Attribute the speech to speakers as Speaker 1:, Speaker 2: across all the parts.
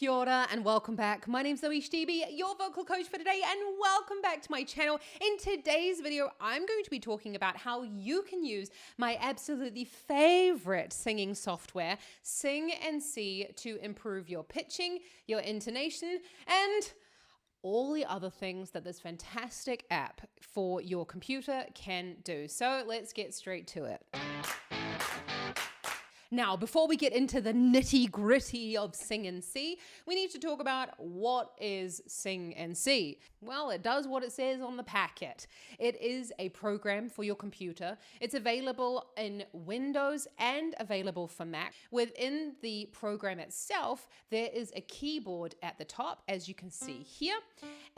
Speaker 1: Kia ora and welcome back. My name's Zoe Stebe, your vocal coach for today, and welcome back to my channel. In today's video, I'm going to be talking about how you can use my absolutely favorite singing software, Sing and See, to improve your pitching, your intonation, and all the other things that this fantastic app for your computer can do. So let's get straight to it. Now, before we get into the nitty-gritty of Sing and See, we need to talk about what is Sing and See. Well, it does what it says on the packet. It is a program for your computer. It's available in Windows and available for Mac. Within the program itself, there is a keyboard at the top, as you can see here,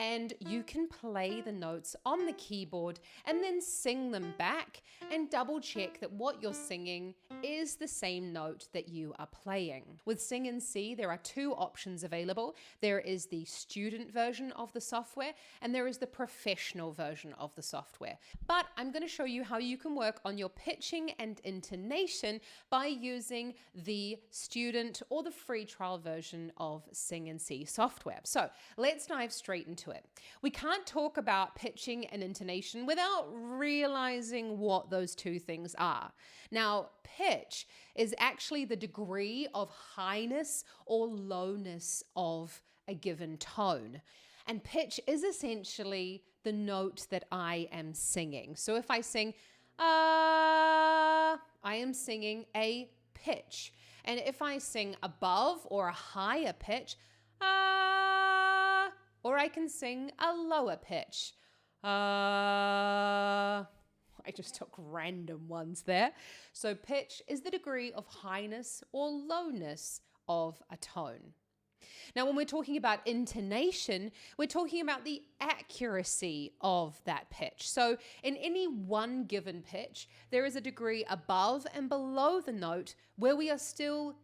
Speaker 1: and you can play the notes on the keyboard and then sing them back and double check that what you're singing is the same note that you are playing. With Sing and See, there are two options available. There is the student version of the software and there is the professional version of the software. But I'm going to show you how you can work on your pitching and intonation by using the student or the free trial version of Sing and See software. So let's dive straight into it. We can't talk about pitching and intonation without realizing what those two things are. Now, pitch is actually the degree of highness or lowness of a given tone. And pitch is essentially the note that I am singing. So if I sing, I am singing a pitch. And if I sing above or a higher pitch, or I can sing a lower pitch. I just took random ones there. So pitch is the degree of highness or lowness of a tone. Now, when we're talking about intonation, we're talking about the accuracy of that pitch. So in any one given pitch, there is a degree above and below the note where we are still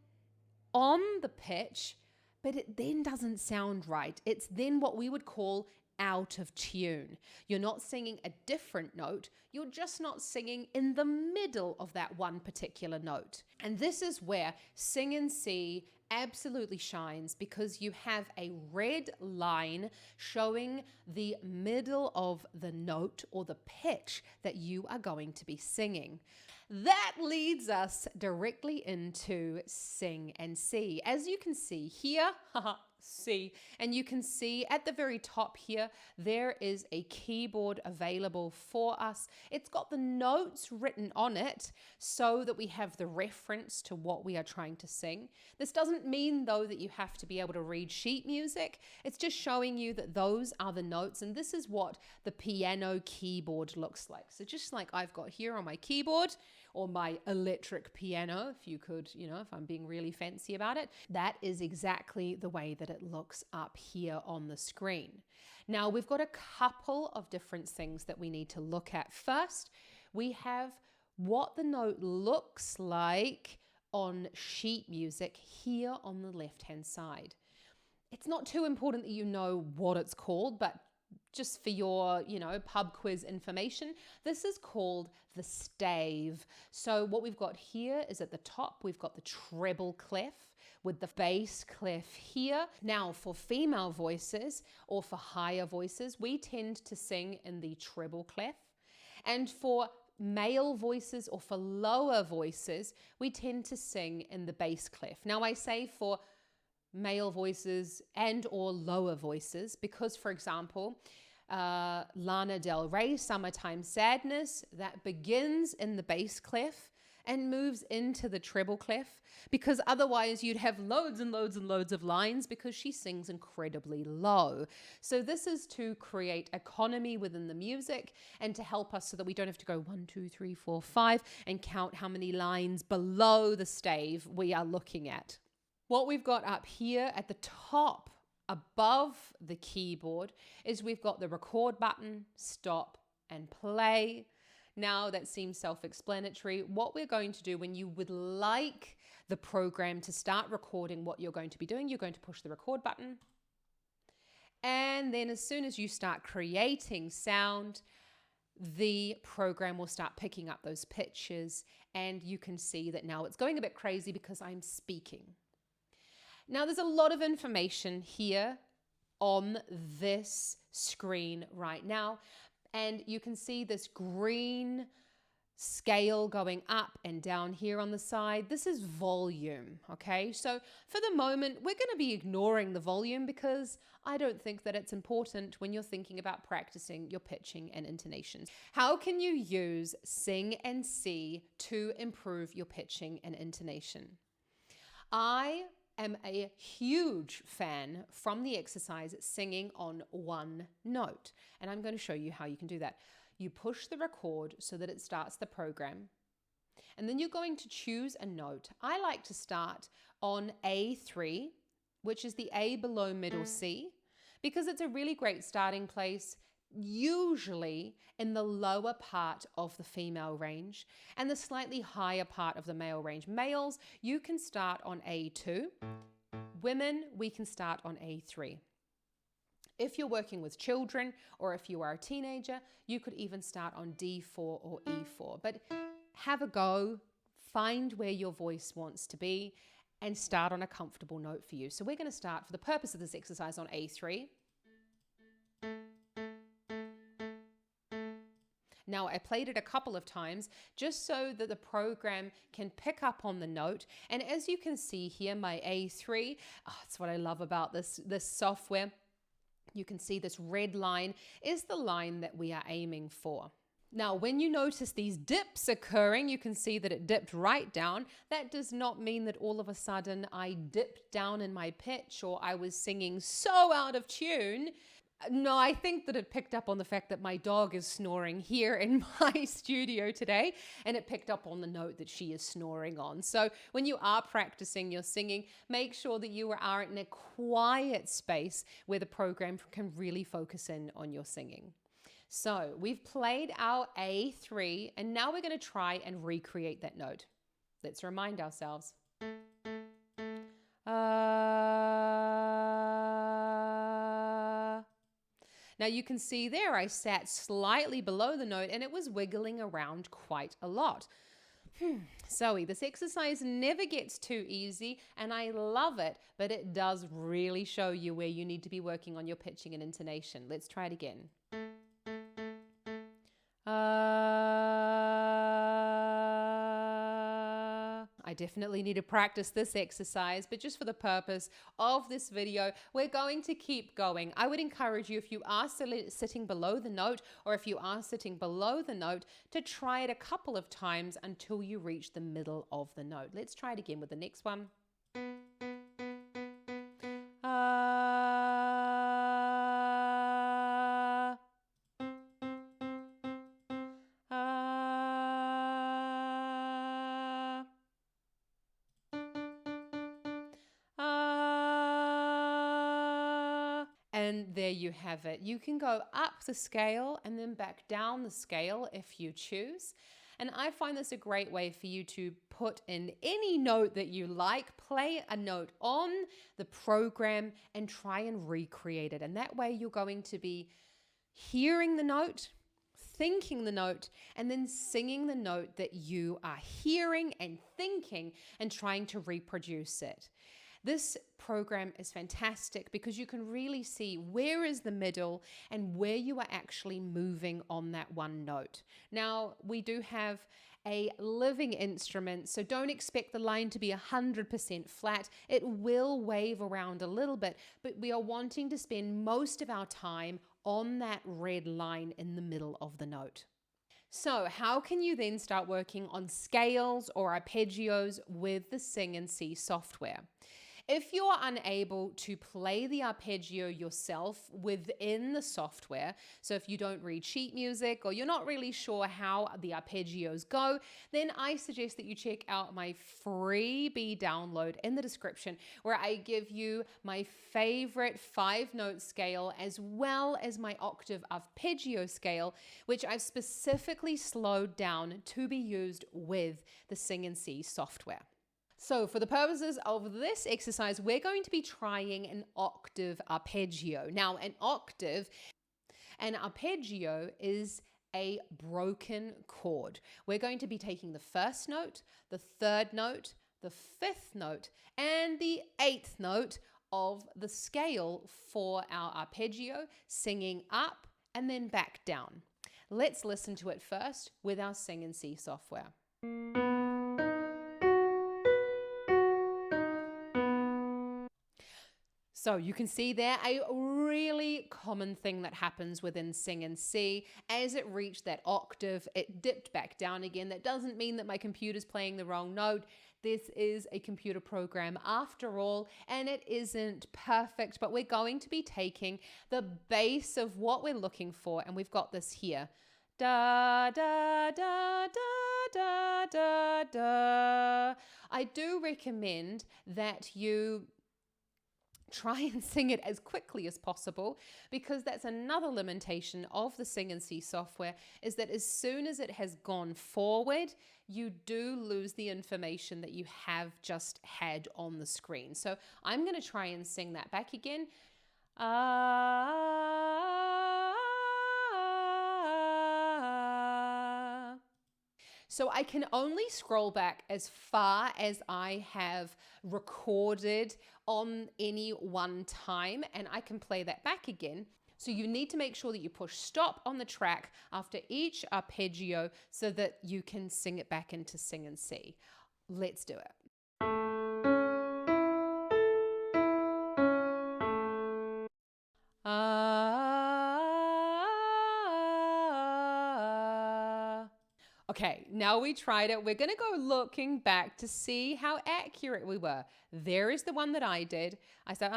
Speaker 1: on the pitch, but it then doesn't sound right. It's then what we would call out of tune. You're not singing a different note, you're just not singing in the middle of that one particular note. And this is where Sing and See absolutely shines, because you have a red line showing the middle of the note or the pitch that you are going to be singing. That leads us directly into Sing and See. As you can see here, see, and you can see at the very top here, there is a keyboard available for us. It's got the notes written on it so that we have the reference to what we are trying to sing. This doesn't mean though that you have to be able to read sheet music. It's just showing you that those are the notes, and this is what the piano keyboard looks like. So just like I've got here on my keyboard, or my electric piano, if you could, if I'm being really fancy about it, that is exactly the way that it looks up here on the screen. Now, we've got a couple of different things that we need to look at. First, we have what the note looks like on sheet music here on the left-hand side. It's not too important that you know what it's called, but just for your, pub quiz information, this is called the stave. So what we've got here is at the top, we've got the treble clef with the bass clef here. Now, for female voices or for higher voices, we tend to sing in the treble clef. And for male voices or for lower voices, we tend to sing in the bass clef. Now, I say for male voices and or lower voices because, for example, Lana Del Rey, Summertime Sadness, that begins in the bass clef and moves into the treble clef, because otherwise you'd have loads and loads and loads of lines because she sings incredibly low. So this is to create economy within the music and to help us so that we don't have to go 1, 2, 3, 4, 5 and count how many lines below the stave we are looking at. What we've got up here at the top above the keyboard is we've got the record button, stop, and play. Now that seems self-explanatory. What we're going to do when you would like the program to start recording what you're going to be doing, you're going to push the record button. And then as soon as you start creating sound, the program will start picking up those pitches, and you can see that now it's going a bit crazy because I'm speaking. Now, there's a lot of information here on this screen right now, and you can see this green scale going up and down here on the side. This is volume, okay? So for the moment, we're going to be ignoring the volume because I don't think that it's important when you're thinking about practicing your pitching and intonations. How can you use sing and see to improve your pitching and intonation? I am a huge fan from the exercise singing on one note, and I'm going to show you how you can do that. You push the record so that it starts the program, and then you're going to choose a note. I like to start on A3, which is the A below middle C, because it's a really great starting place, usually in the lower part of the female range and the slightly higher part of the male range. Males, you can start on A2. Women, we can start on A3. If you're working with children or if you are a teenager, you could even start on D4 or E4. But have a go, find where your voice wants to be, and start on a comfortable note for you. So we're going to start, for the purpose of this exercise, on A3. Now, I played it a couple of times just so that the program can pick up on the note. And as you can see here, my A3, that's what I love about this software. You can see this red line is the line that we are aiming for. Now, when you notice these dips occurring, you can see that it dipped right down. That does not mean that all of a sudden I dipped down in my pitch or I was singing so out of tune. No, I think that it picked up on the fact that my dog is snoring here in my studio today, and it picked up on the note that she is snoring on. So when you are practicing your singing, make sure that you are in a quiet space where the program can really focus in on your singing. So we've played our A3, and now we're going to try and recreate that note. Let's remind ourselves. Now you can see there I sat slightly below the note and it was wiggling around quite a lot. Zoe, this exercise never gets too easy and I love it, but it does really show you where you need to be working on your pitching and intonation. Let's try it again. I definitely need to practice this exercise, but just for the purpose of this video, we're going to keep going. I would encourage you, if you are sitting below the note or if you are sitting below the note, to try it a couple of times until you reach the middle of the note. Let's try it again with the next one. And there you have it. You can go up the scale and then back down the scale if you choose. And I find this a great way for you to put in any note that you like, play a note on the program and try and recreate it. And that way you're going to be hearing the note, thinking the note, and then singing the note that you are hearing and thinking and trying to reproduce it. This program is fantastic because you can really see where is the middle and where you are actually moving on that one note. Now, we do have a living instrument, so don't expect the line to be 100% flat. It will wave around a little bit, but we are wanting to spend most of our time on that red line in the middle of the note. So how can you then start working on scales or arpeggios with the Sing and See software? If you're unable to play the arpeggio yourself within the software, so if you don't read sheet music or you're not really sure how the arpeggios go, then I suggest that you check out my freebie download in the description where I give you my favorite 5-note scale as well as my octave arpeggio scale, which I've specifically slowed down to be used with the Sing and See software. So for the purposes of this exercise, we're going to be trying an octave arpeggio. Now, an arpeggio is a broken chord. We're going to be taking the first note, the third note, the 5th note, and the 8th note of the scale for our arpeggio, singing up and then back down. Let's listen to it first with our Sing and See software. So you can see there a really common thing that happens within Sing and See. As it reached that octave, it dipped back down again. That doesn't mean that my computer's playing the wrong note. This is a computer program after all, and it isn't perfect, but we're going to be taking the base of what we're looking for, and we've got this here. Da, da, da, da, da, da, da. I do recommend that you try and sing it as quickly as possible, because that's another limitation of the Sing and See software, is that as soon as it has gone forward, you do lose the information that you have just had on the screen. So I'm going to try and sing that back again. So I can only scroll back as far as I have recorded on any one time, and I can play that back again. So you need to make sure that you push stop on the track after each arpeggio so that you can sing it back into Sing and See. Let's do it. Okay, now we tried it. We're going to go looking back to see how accurate we were. There is the one that I did. I said,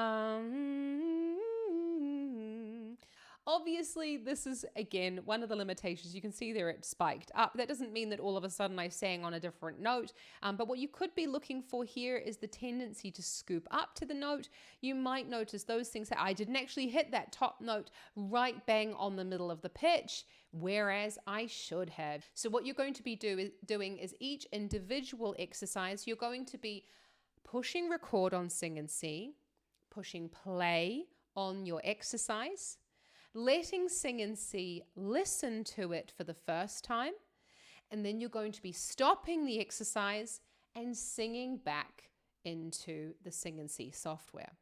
Speaker 1: Obviously, this is, again, one of the limitations. You can see there it spiked up. That doesn't mean that all of a sudden I sang on a different note. But what you could be looking for here is the tendency to scoop up to the note. You might notice those things that I didn't actually hit that top note right bang on the middle of the pitch, whereas I should have. So what you're going to be doing is each individual exercise, you're going to be pushing record on Sing and See, pushing play on your exercise, letting Sing and See listen to it for the first time, and then you're going to be stopping the exercise and singing back into the Sing and See software.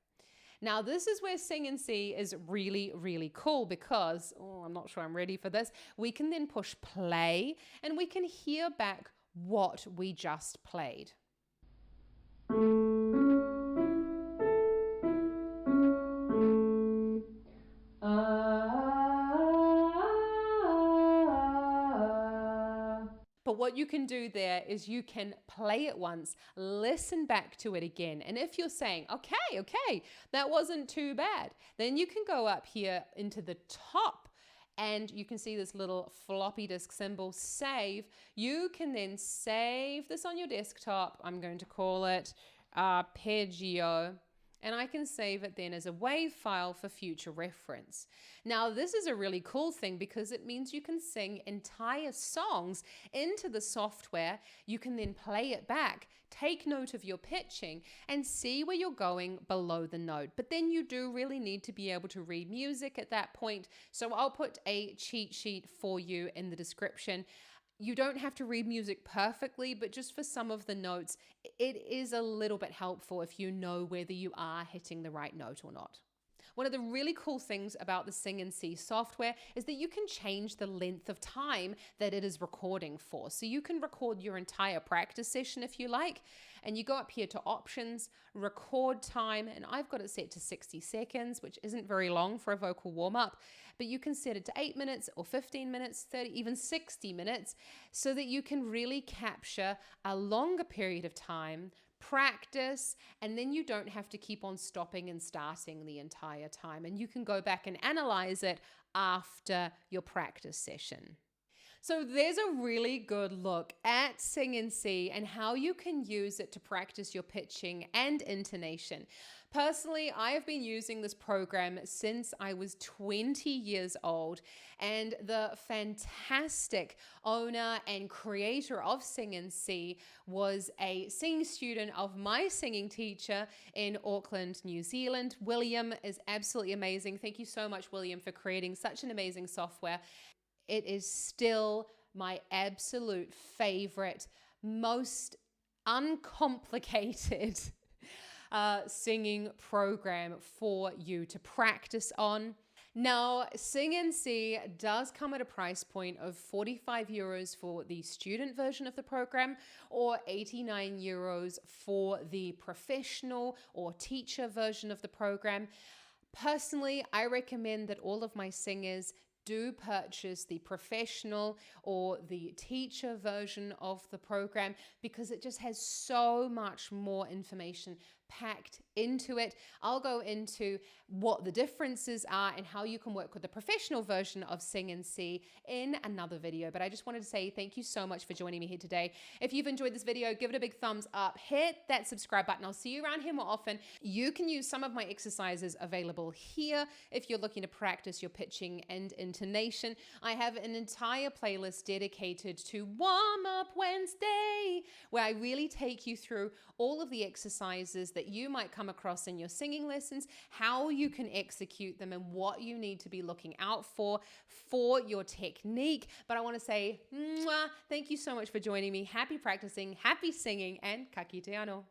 Speaker 1: Now, this is where Sing and See is really, really cool because, I'm not sure I'm ready for this. We can then push play and we can hear back what we just played. But what you can do there is you can play it once, listen back to it again. And if you're saying, okay, that wasn't too bad, then you can go up here into the top and you can see this little floppy disk symbol, save. You can then save this on your desktop. I'm going to call it arpeggio. And I can save it then as a WAV file for future reference. Now, this is a really cool thing because it means you can sing entire songs into the software. You can then play it back, take note of your pitching, and see where you're going below the note. But then you do really need to be able to read music at that point. So I'll put a cheat sheet for you in the description. You don't have to read music perfectly, but just for some of the notes, it is a little bit helpful if you know whether you are hitting the right note or not. One of the really cool things about the Sing and See software is that you can change the length of time that it is recording for. So you can record your entire practice session if you like, and you go up here to options, record time, and I've got it set to 60 seconds, which isn't very long for a vocal warm-up, but you can set it to 8 minutes or 15 minutes, 30, even 60 minutes, so that you can really capture a longer period of time, practice, and then you don't have to keep on stopping and starting the entire time, and you can go back and analyze it after your practice session. So there's a really good look at Sing and See and how you can use it to practice your pitching and intonation. Personally, I have been using this program since I was 20 years old, and the fantastic owner and creator of Sing and See was a singing student of my singing teacher in Auckland, New Zealand. William is absolutely amazing. Thank you so much, William, for creating such an amazing software. It is still my absolute favorite, most uncomplicated singing program for you to practice on. Now, Sing NC does come at a price point of 45 euros for the student version of the program or 89 euros for the professional or teacher version of the program. Personally, I recommend that all of my singers do purchase the professional or the teacher version of the program because it just has so much more information packed into it. I'll go into what the differences are and how you can work with the professional version of Sing NC in another video. But I just wanted to say thank you so much for joining me here today. If you've enjoyed this video, give it a big thumbs up, hit that subscribe button. I'll see you around here more often. You can use some of my exercises available here if you're looking to practice your pitching and intonation. I have an entire playlist dedicated to Warm Up Wednesday, where I really take you through all of the exercises that you might come across in your singing lessons, how you can execute them, and what you need to be looking out for your technique. But I want to say, thank you so much for joining me. Happy practicing, happy singing, and ka kite anō.